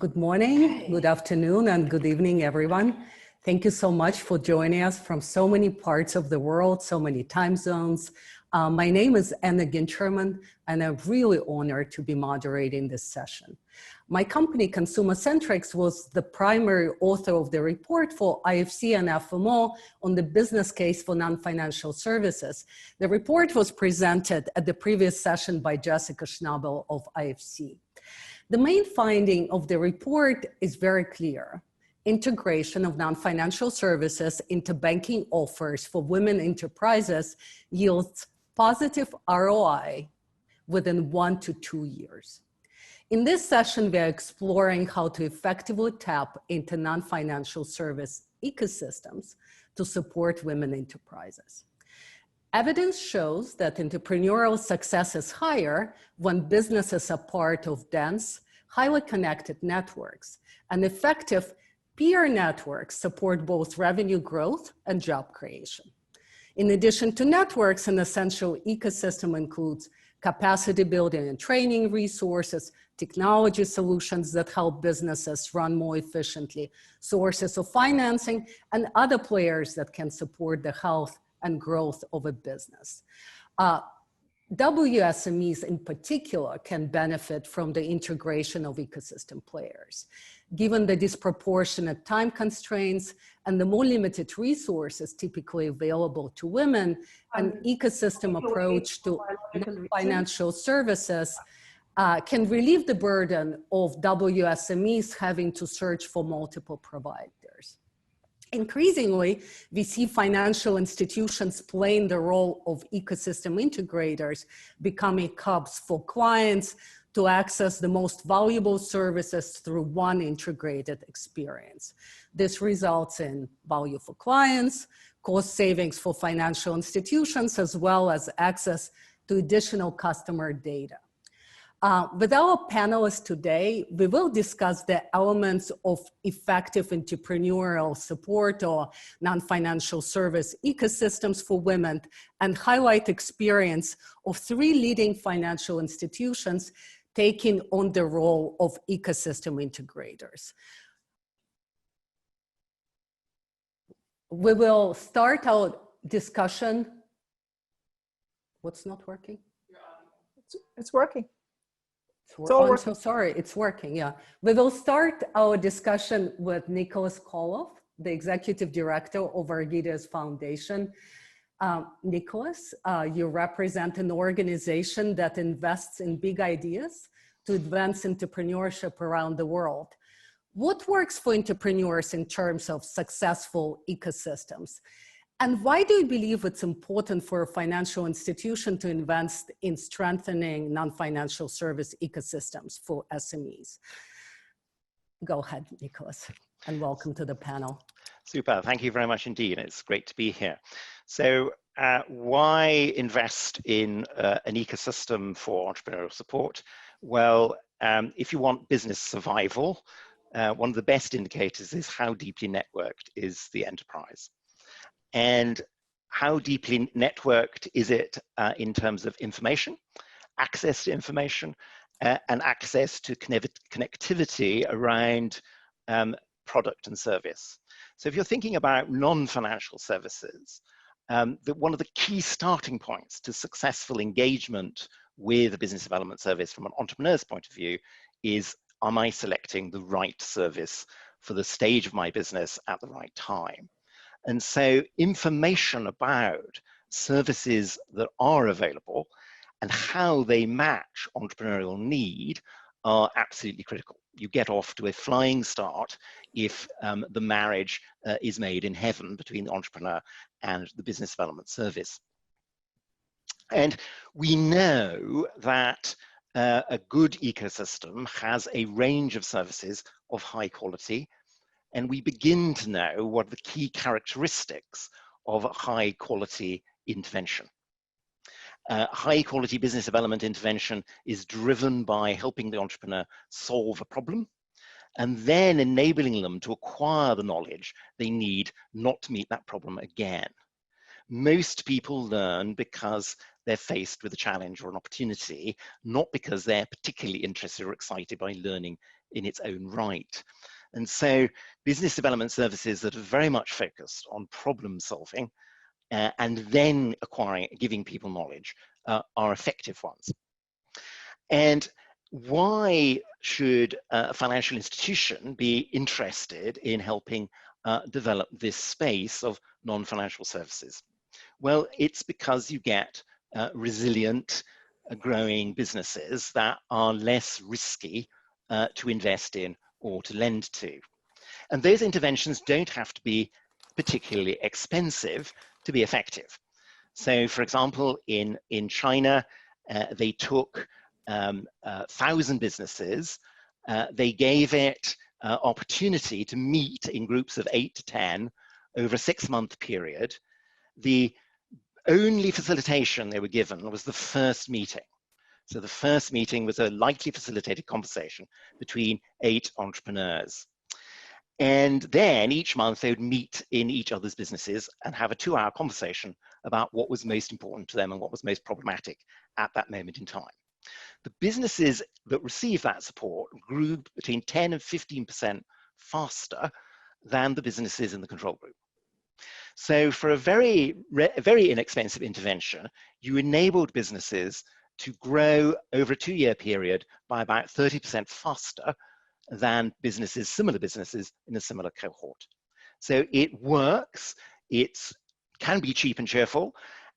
Good morning, good afternoon, and good evening, everyone. Thank you so much for joining us from so many parts of the world, so many time zones. My name is Anna Gincherman, and I'm really honored to be moderating this session. My company, Consumer Centrics, was the primary author of the report for IFC and FMO on the business case for non-financial services. The report was presented at the previous session by Jessica Schnabel of IFC. The main finding of the report is very clear. Integration of non-financial services into banking offers for women enterprises yields positive ROI within 1 to 2 years. In this session, we are exploring how to effectively tap into non-financial service ecosystems to support women enterprises. Evidence shows that entrepreneurial success is higher when businesses are part of dense, highly connected networks, and effective peer networks support both revenue growth and job creation. In addition to networks, an essential ecosystem includes capacity building and training resources, technology solutions that help businesses run more efficiently, sources of financing, and other players that can support the health and growth of a business. WSMEs in particular can benefit from the integration of ecosystem players. Given the disproportionate time constraints and the more limited resources typically available to women, an ecosystem approach to financial services can relieve the burden of WSMEs having to search for multiple providers. Increasingly, we see financial institutions playing the role of ecosystem integrators, becoming hubs for clients to access the most valuable services through one integrated experience. This results in value for clients, cost savings for financial institutions, as well as access to additional customer data. With our panelists today, we will discuss the elements of effective entrepreneurial support or non-financial service ecosystems for women and highlight experience of 3 leading financial institutions taking on the role of ecosystem integrators. We will start our discussion. What's not working? It's working. I'm so sorry, it's working, yeah. We will start our discussion with Nicholas Koloff, the Executive Director of Argides Foundation. Nicholas, you represent an organization that invests in big ideas to advance entrepreneurship around the world. What works for entrepreneurs in terms of successful ecosystems? And why do you believe it's important for a financial institution to invest in strengthening non-financial service ecosystems for SMEs? Go ahead, Nicholas, and welcome to the panel. Super, thank you very much indeed. It's great to be here. So why invest in an ecosystem for entrepreneurial support? Well, if you want business survival, one of the best indicators is how deeply networked is the enterprise. And how deeply networked is it in terms of information, access to information, and access to connectivity around product and service. So if you're thinking about non-financial services, one of the key starting points to successful engagement with a business development service from an entrepreneur's point of view is, am I selecting the right service for the stage of my business at the right time? And so information about services that are available and how they match entrepreneurial need are absolutely critical. You get off to a flying start if the marriage is made in heaven between the entrepreneur and the business development service. And we know that a good ecosystem has a range of services of high quality, and we begin to know what are the key characteristics of high quality intervention. High quality business development intervention is driven by helping the entrepreneur solve a problem and then enabling them to acquire the knowledge they need not to meet that problem again. Most people learn because they're faced with a challenge or an opportunity, not because they're particularly interested or excited by learning in its own right. And so business development services that are very much focused on problem solving and then giving people knowledge are effective ones. And why should a financial institution be interested in helping develop this space of non-financial services? Well, it's because you get resilient, growing businesses that are less risky to invest in or to lend to. And those interventions don't have to be particularly expensive to be effective. So, for example, in China, they took 1,000 businesses, they gave it opportunity to meet in groups of 8 to 10 over a 6-month period. The only facilitation they were given was the first meeting. So the first meeting was a lightly facilitated conversation between 8 entrepreneurs. And then each month they would meet in each other's businesses and have a 2-hour conversation about what was most important to them and what was most problematic at that moment in time. The businesses that received that support grew between 10 and 15% faster than the businesses in the control group. So for a very inexpensive intervention, you enabled businesses to grow over a 2-year period by about 30% faster than businesses, similar businesses in a similar cohort. So it works, it can be cheap and cheerful,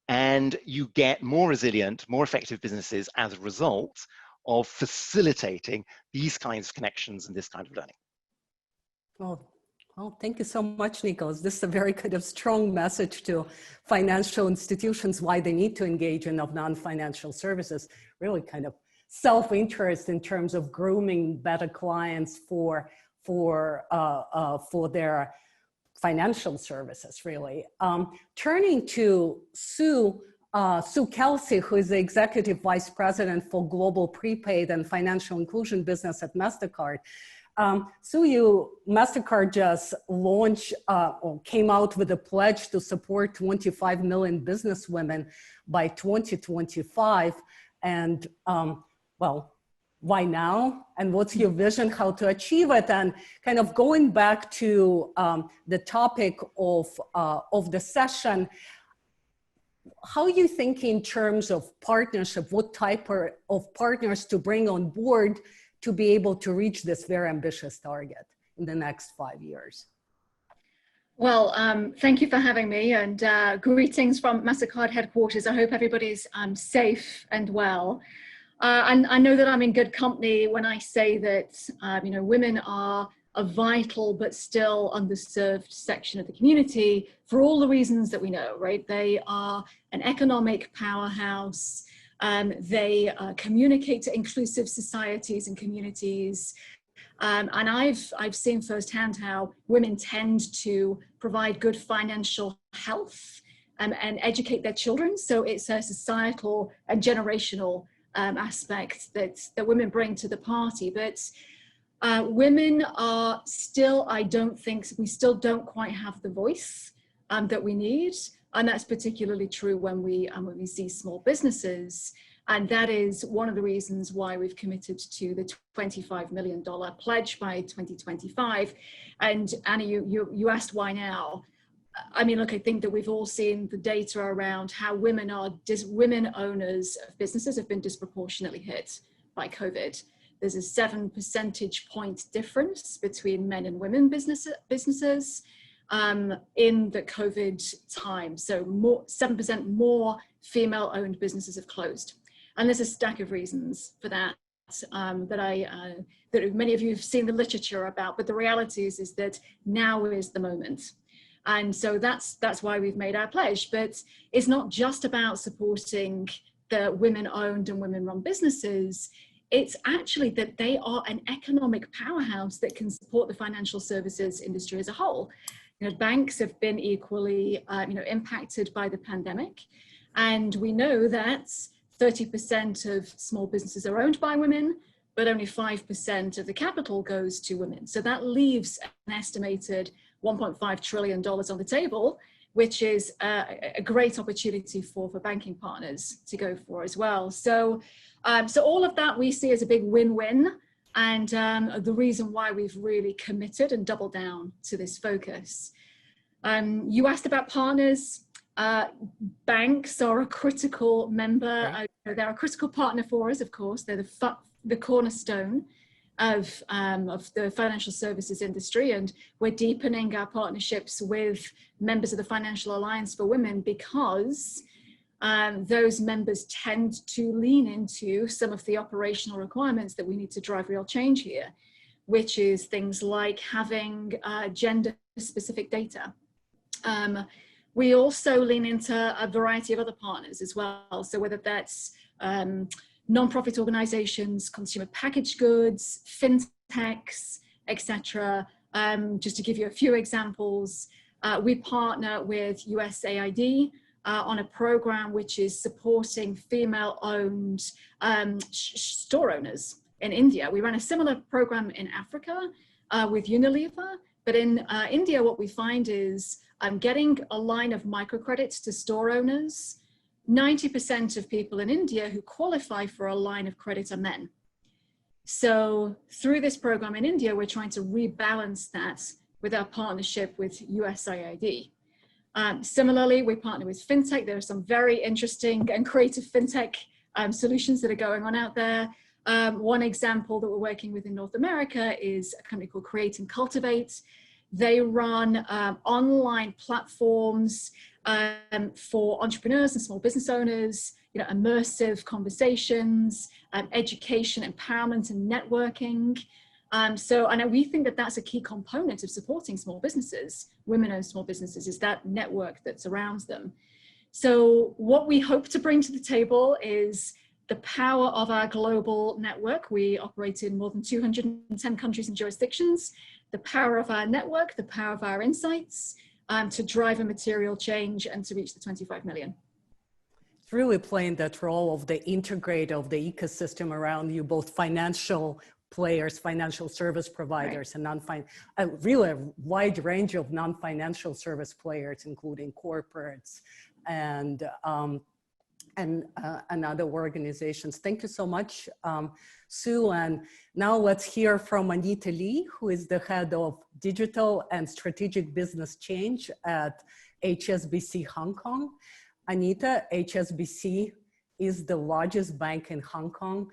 and you get more resilient, more effective businesses as a result of facilitating these kinds of connections and this kind of learning. Well, thank you so much, Nikos. This is a very kind of strong message to financial institutions why they need to engage in non-financial services, really kind of self-interest in terms of grooming better clients for their financial services, really. Turning to Sue Kelsey, who is the Executive Vice President for Global Prepaid and Financial Inclusion Business at MasterCard. Sue, MasterCard just launched or came out with a pledge to support 25 million business women by 2025. And well, why now? And what's your vision how to achieve it? And kind of going back to the topic of the session, how you think in terms of partnership, what type of partners to bring on board to be able to reach this very ambitious target in the next 5 years? Well, thank you for having me, and greetings from MasterCard headquarters. I hope everybody's safe and well. And I know that I'm in good company when I say that, you know, women are a vital but still underserved section of the community for all the reasons that we know, right? They are an economic powerhouse. They communicate to inclusive societies and communities. And I've seen firsthand how women tend to provide good financial health and educate their children. So it's a societal and generational aspect that women bring to the party. But women are still, I don't think, we still don't quite have the voice that we need. And that's particularly true when we see small businesses. And that is one of the reasons why we've committed to the $25 million pledge by 2025. And Anna, you asked why now. I mean, look, I think that we've all seen the data around how women owners of businesses have been disproportionately hit by COVID. There's a 7 percentage point difference between men and women businesses in the COVID time. So 7% more female-owned businesses have closed. And there's a stack of reasons for that that many of you have seen the literature about, but the reality is that now is the moment. And so that's why we've made our pledge. But it's not just about supporting the women-owned and women-run businesses. It's actually that they are an economic powerhouse that can support the financial services industry as a whole. You know, banks have been equally impacted by the pandemic. And we know that 30% of small businesses are owned by women, but only 5% of the capital goes to women. So that leaves an estimated $1.5 trillion on the table, which is a great opportunity for banking partners to go for as well. So all of that we see as a big win-win. and the reason why we've really committed and doubled down to this focus. You asked about partners. Banks are a critical member. Right. They're a critical partner for us, of course. They're the cornerstone of the financial services industry, and we're deepening our partnerships with members of the Financial Alliance for Women because those members tend to lean into some of the operational requirements that we need to drive real change here, which is things like having gender-specific data. We also lean into a variety of other partners as well. So whether that's non-profit organizations, consumer packaged goods, fintechs, etc. Just to give you a few examples, we partner with USAID on a program which is supporting female-owned store owners in India. We run a similar program in Africa with Unilever, but in India, what we find is getting a line of microcredits to store owners. 90% of people in India who qualify for a line of credit are men. So through this program in India, we're trying to rebalance that with our partnership with USAID. Similarly, we partner with fintech. There are some very interesting and creative fintech solutions that are going on out there. One example that we're working with in North America is a company called Create and Cultivate. They run online platforms for entrepreneurs and small business owners, immersive conversations, education, empowerment, and networking. And we think that that's a key component of supporting small businesses, women-owned small businesses, is that network that surrounds them. So what we hope to bring to the table is the power of our global network. We operate in more than 210 countries and jurisdictions. The power of our network, the power of our insights to drive a material change and to reach the 25 million. It's really playing that role of the integrator of the ecosystem around you, both financial players, financial service providers, right, and really a wide range of non-financial service players, including corporates and other organizations. Thank you so much, Sue. And now let's hear from Anita Lee, who is the head of digital and strategic business change at HSBC Hong Kong. Anita, HSBC is the largest bank in Hong Kong,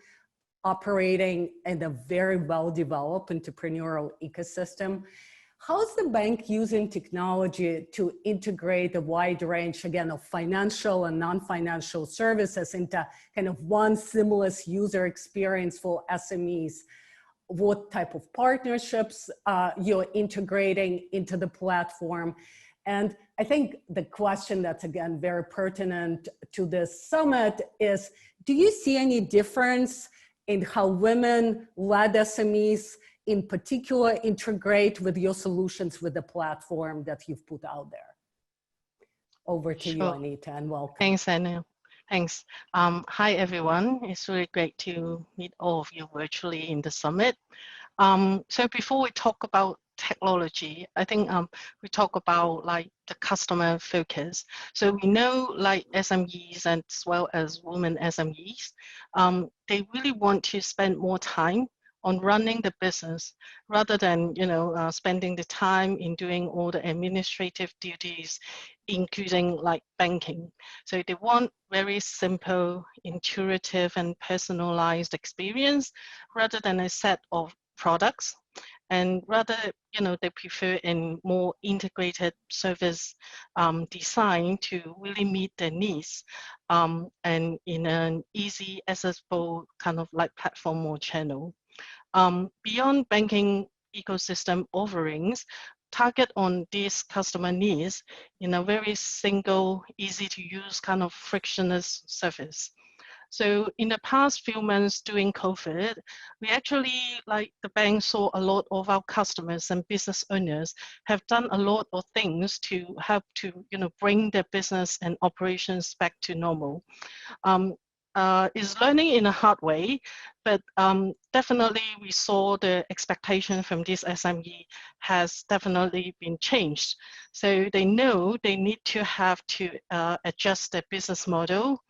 operating in a very well-developed entrepreneurial ecosystem. How is the bank using technology to integrate a wide range, again, of financial and non-financial services into kind of one seamless user experience for SMEs? What type of partnerships you're integrating into the platform? And I think the question that's, again, very pertinent to this summit is, do you see any difference in how women-led SMEs in particular integrate with your solutions with the platform that you've put out there? Over to you, Anita, and welcome. Thanks, Anna. Thanks. Hi, everyone. It's really great to meet all of you virtually in the summit. So before we talk about technology, I think we talk about like the customer focus. So we know like SMEs and as well as women SMEs, they really want to spend more time on running the business rather than spending the time in doing all the administrative duties, including like banking. So they want very simple, intuitive, and personalized experience rather than a set of products. And rather, they prefer a more integrated service design to really meet their needs and in an easy, accessible kind of like platform or channel. Beyond banking ecosystem offerings, target on these customer needs in a very single, easy to use kind of frictionless service. So in the past few months during COVID, we actually, like the bank, saw a lot of our customers and business owners have done a lot of things to help to, bring their business and operations back to normal. Is learning in a hard way, but definitely we saw the expectation from this SME has definitely been changed. So they know they need to have to adjust their business model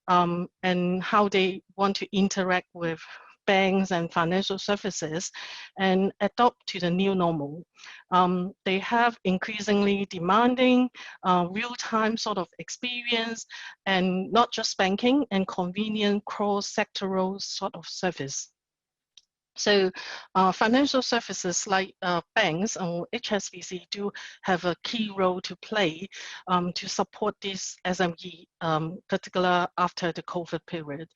and how they want to interact with banks and financial services and adapt to the new normal. They have increasingly demanding real-time sort of experience and not just banking and convenient cross-sectoral sort of service. So financial services like banks or HSBC do have a key role to play to support this SME, particularly after the COVID period.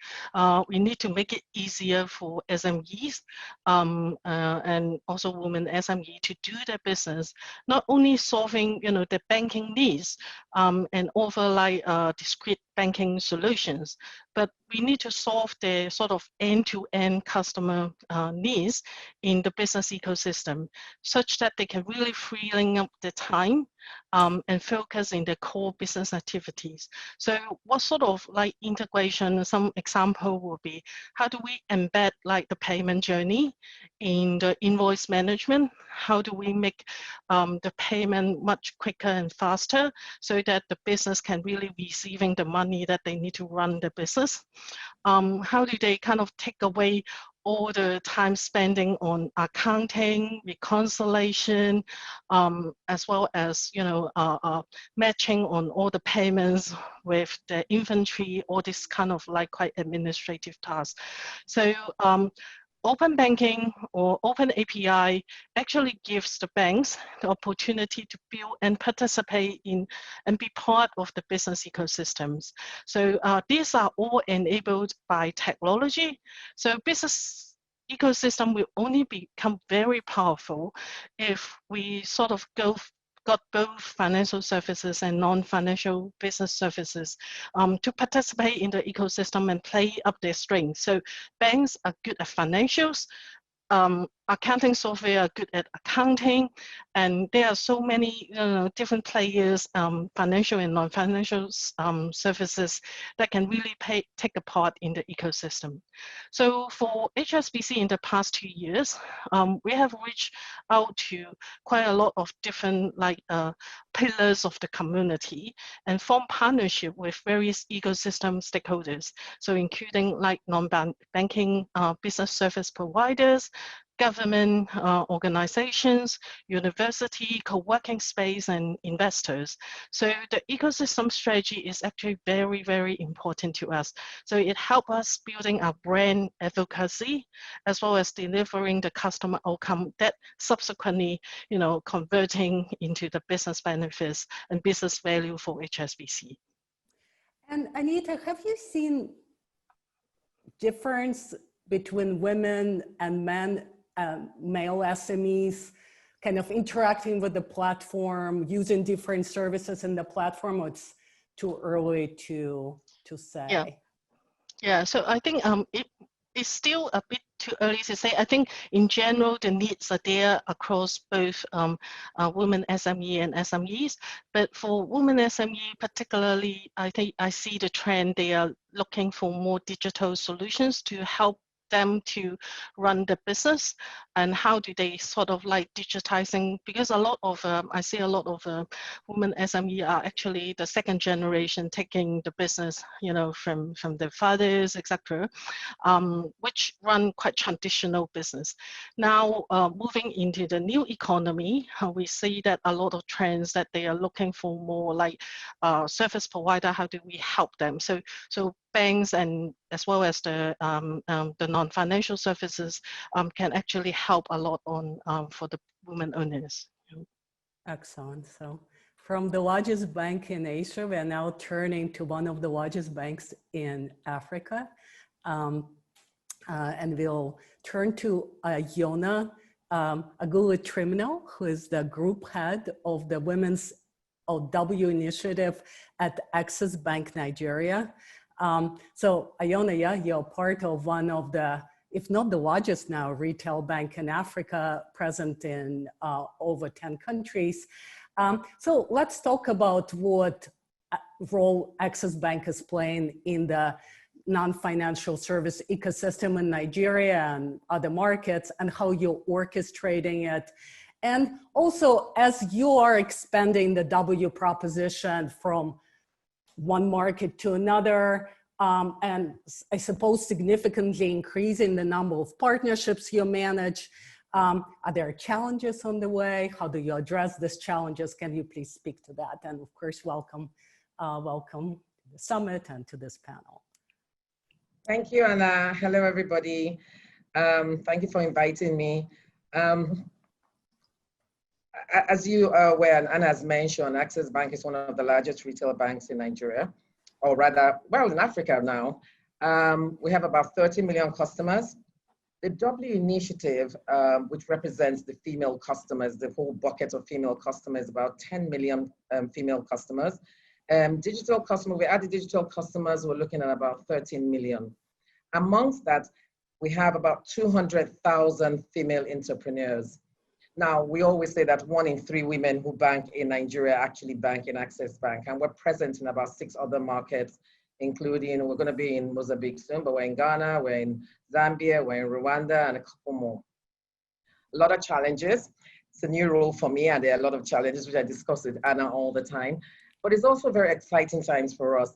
We need to make it easier for SMEs and also women SME to do their business, not only solving the banking needs and offer like discrete banking solutions, but we need to solve the sort of end-to-end customer needs in the business ecosystem such that they can really freeing up the time and focus in their core business activities. So what sort of like integration, some example would be, how do we embed like the payment journey in the invoice management? How do we make the payment much quicker and faster so that the business can really receiving the money that they need to run the business? How do they kind of take away all the time spending on accounting, reconciliation, as well as matching on all the payments with the inventory, all this kind of like quite administrative tasks. So open banking or open API actually gives the banks the opportunity to build and participate in and be part of the business ecosystems. So these are all enabled by technology. So business ecosystem will only become very powerful if we sort of got both financial services and non-financial business services to participate in the ecosystem and play up their strengths. So banks are good at financials, accounting software are good at accounting, and there are so many different players, financial and non-financial services that can really take a part in the ecosystem. So for HSBC in the past 2 years, we have reached out to quite a lot of different pillars of the community and form partnership with various ecosystem stakeholders. So including like non-banking business service providers, government organizations, university, co-working space, and investors. So the ecosystem strategy is actually very, very important to us. So it helps us building our brand advocacy, as well as delivering the customer outcome that subsequently, converting into the business benefits and business value for HSBC. And Anita, have you seen difference between women and men, male SMEs, kind of interacting with the platform, using different services in the platform, or it's too early to say? Yeah. So I think it's still a bit too early to say. I think in general, the needs are there across both women SME and SMEs. But for women SME particularly, I think I see the trend, they are looking for more digital solutions to help them to run the business, and how do they sort of like digitizing, because a lot of I see a lot of women SME are actually the second generation taking the business from their fathers, etc., which run quite traditional business. Now moving into the new economy, we see that a lot of trends that they are looking for more like service provider, how do we help them? So banks and as well as the non-financial services can actually help a lot on for the women owners. Excellent. So from the largest bank in Asia, we are now turning to one of the largest banks in Africa. And we'll turn to Yona Agulu-Trimino, who is the group head of the Women's W initiative at Access Bank Nigeria. So Iona, yeah, you're part of one of the, if not the largest now, retail bank in Africa, present in over 10 countries. So let's talk about what role Access Bank is playing in the non-financial service ecosystem in Nigeria and other markets, and how you're orchestrating it. And also, as you are expanding the W proposition from one market to another, and I suppose significantly increasing the number of partnerships you manage. Are there challenges on the way? How do you address these challenges? Can you please speak to that? And of course, welcome to the summit and to this panel. Thank you, Anna. Hello, everybody. Thank you for inviting me. As you are aware, and Anna has mentioned, Access Bank is one of the largest retail banks in Nigeria, or rather, well, in Africa now. We have about 30 million customers. The W initiative, which represents the female customers, the whole bucket of female customers, about 10 million female customers. Digital customer, we added digital customers, we're looking at about 13 million. Amongst that, we have about 200,000 female entrepreneurs. Now, we always say that 1 in 3 women who bank in Nigeria actually bank in Access Bank, and we're present in about 6 other markets, including, we're gonna be in Mozambique soon, but we're in Ghana, we're in Zambia, we're in Rwanda, and a couple more. A lot of challenges. It's a new role for me, and there are a lot of challenges, which I discuss with Anna all the time, but it's also very exciting times for us.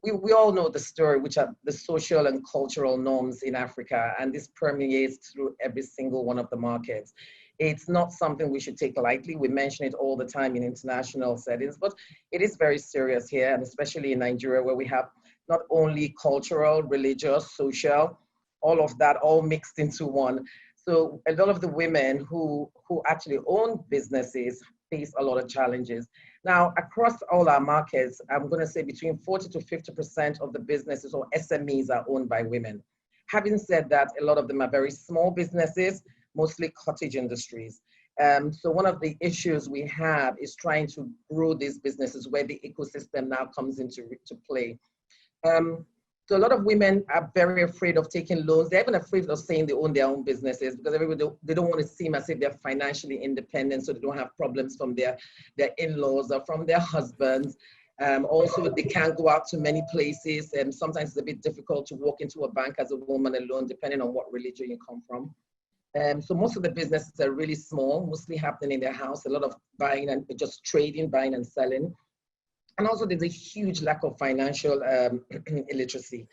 We all know the story, which are the social and cultural norms in Africa, and this permeates through every single one of the markets. It's not something we should take lightly. We mention it all the time in international settings, but it is very serious here, and especially in Nigeria, where we have not only cultural, religious, social, all of that all mixed into one. So a lot of the women who actually own businesses face a lot of challenges. Now, across all our markets, I'm going to say between 40 to 50% of the businesses or SMEs are owned by women. Having said that, a lot of them are very small businesses, mostly cottage industries. So one of the issues we have is trying to grow these businesses where the ecosystem now comes into play. So a lot of women are very afraid of taking loans. They're even afraid of saying they own their own businesses because they don't want to seem as if they're financially independent, so they don't have problems from their in-laws or from their husbands. Also, they can't go out to many places, and sometimes it's a bit difficult to walk into a bank as a woman alone, depending on what religion you come from. So most of the businesses are really small, mostly happening in their house, a lot of buying and just trading, buying and selling. And also there's a huge lack of financial illiteracy.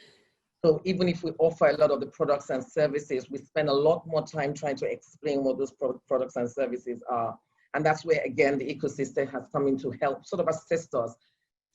So even if we offer a lot of the products and services, we spend a lot more time trying to explain what those products and services are. And that's where, again, the ecosystem has come in to help sort of assist us.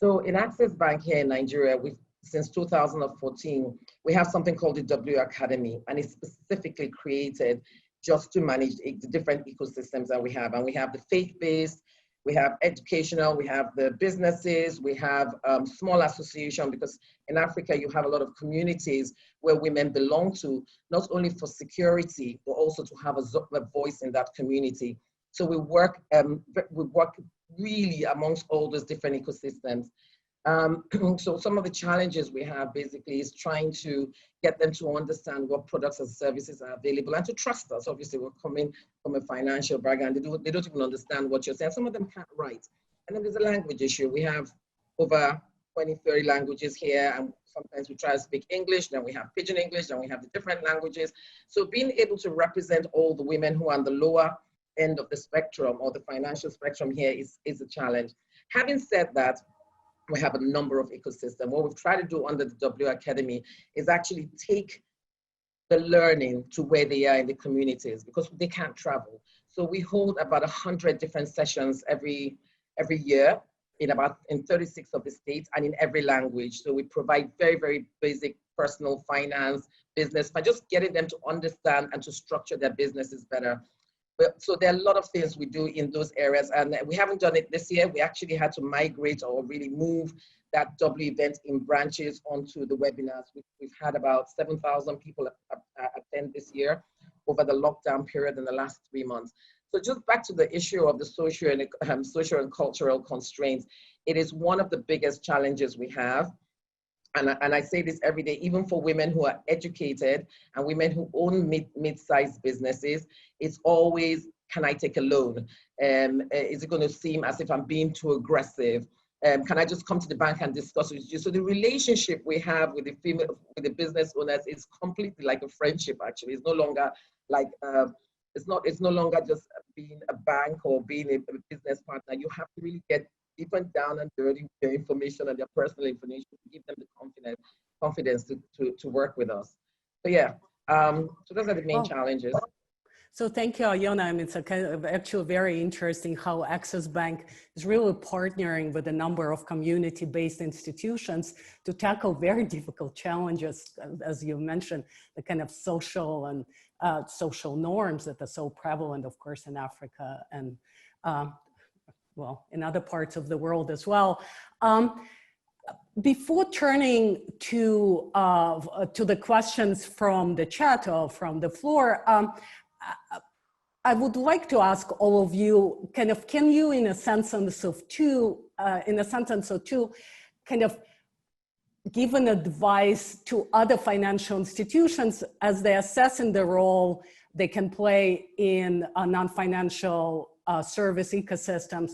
So in Access Bank here in Nigeria, since 2014, we have something called the W Academy, and it's specifically created just to manage the different ecosystems that we have. And we have the faith-based, we have educational, we have the businesses, we have small association, because in Africa, you have a lot of communities where women belong to, not only for security, but also to have a voice in that community. So we work really amongst all those different ecosystems. So some of the challenges we have basically is trying to get them to understand what products and services are available and to trust us. Obviously, we're coming from a financial background. They don't even understand what you're saying. Some of them can't write. And then there's a language issue. We have over 20, 30 languages here, and sometimes we try to speak English, then we have Pidgin English, then we have the different languages. So being able to represent all the women who are on the lower end of the spectrum or the financial spectrum here is a challenge. Having said that, we have a number of ecosystems. What we've tried to do under the W Academy is actually take the learning to where they are in the communities, because they can't travel. So we hold about 100 different sessions every year in 36 of the states and in every language. So we provide very, very basic personal finance, business, by just getting them to understand and to structure their businesses better. So there are a lot of things we do in those areas, and we haven't done it this year. We actually had to migrate or really move that W event in branches onto the webinars. We've had about 7,000 people attend this year over the lockdown period in the last 3 months. So just back to the issue of the social and cultural constraints, it is one of the biggest challenges we have. And I say this every day, even for women who are educated and women who own mid-sized businesses, it's always, can I take a loan? Is it going to seem as if I'm being too aggressive? Can I just come to the bank and discuss with you? So the relationship we have with the business owners is completely like a friendship. Actually, it's no longer like it's no longer just being a bank or being a business partner. You have to really get deep open, down and dirty with their information and their personal information to give them the confidence to work with us. So yeah, so those are the main challenges. So thank you, Iona. I mean, it's a kind of actually very interesting how Access Bank is really partnering with a number of community-based institutions to tackle very difficult challenges, as you mentioned, the kind of social and social norms that are so prevalent, of course, in Africa and, well, in other parts of the world as well. Before turning to the questions from the chat or from the floor, I would like to ask all of you, kind of, can you, in a sentence or two, kind of give an advice to other financial institutions as they assess in the role they can play in non-financial service ecosystems,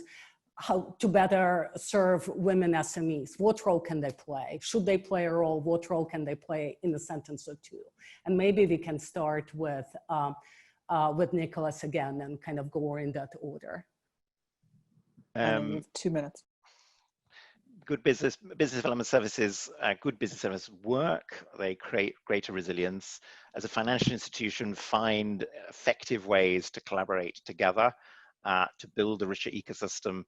how to better serve women SMEs? What role can they play? Should they play a role? What role can they play in a sentence or two? And maybe we can start with Nicholas again and kind of go in that order. And we have 2 minutes. Good business development services, good business services work. They create greater resilience. As a financial institution, find effective ways to collaborate together to build a richer ecosystem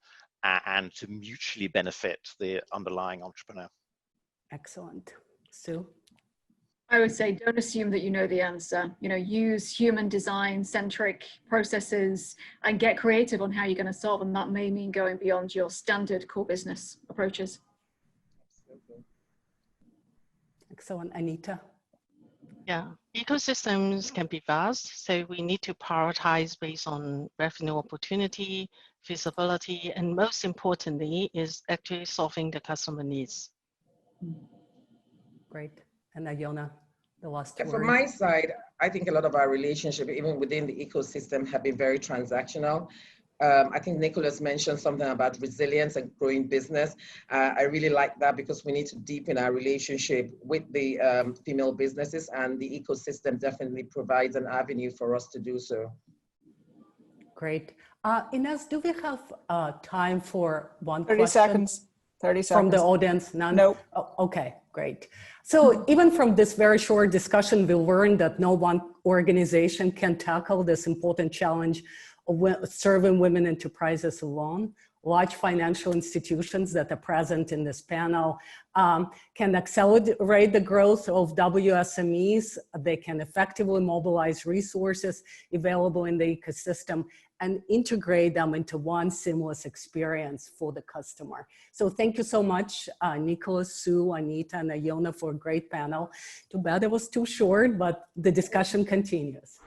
and to mutually benefit the underlying entrepreneur. Excellent. Sue? I would say don't assume that you know the answer. You know, use human design centric processes and get creative on how you're going to solve them. That may mean going beyond your standard core business approaches. Excellent. Anita? Yeah, ecosystems can be vast, so we need to prioritize based on revenue opportunity, feasibility, and most importantly is actually solving the customer needs. Great. And Iona, the last word. From my side, I think a lot of our relationship, even within the ecosystem, have been very transactional. I think Nicholas mentioned something about resilience and growing business. I really like that because we need to deepen our relationship with the female businesses, and the ecosystem definitely provides an avenue for us to do so. Great. Ines, do we have time for one 30 question? seconds. 30 seconds. From the audience? None? Nope. Oh, okay, great. So even from this very short discussion, we learned that no one organization can tackle this important challenge of serving women enterprises alone. Large financial institutions that are present in this panel can accelerate the growth of WSMEs. They can effectively mobilize resources available in the ecosystem and integrate them into one seamless experience for the customer. So thank you so much, Nicholas, Sue, Anita, and Iona for a great panel. Too bad it was too short, but the discussion continues.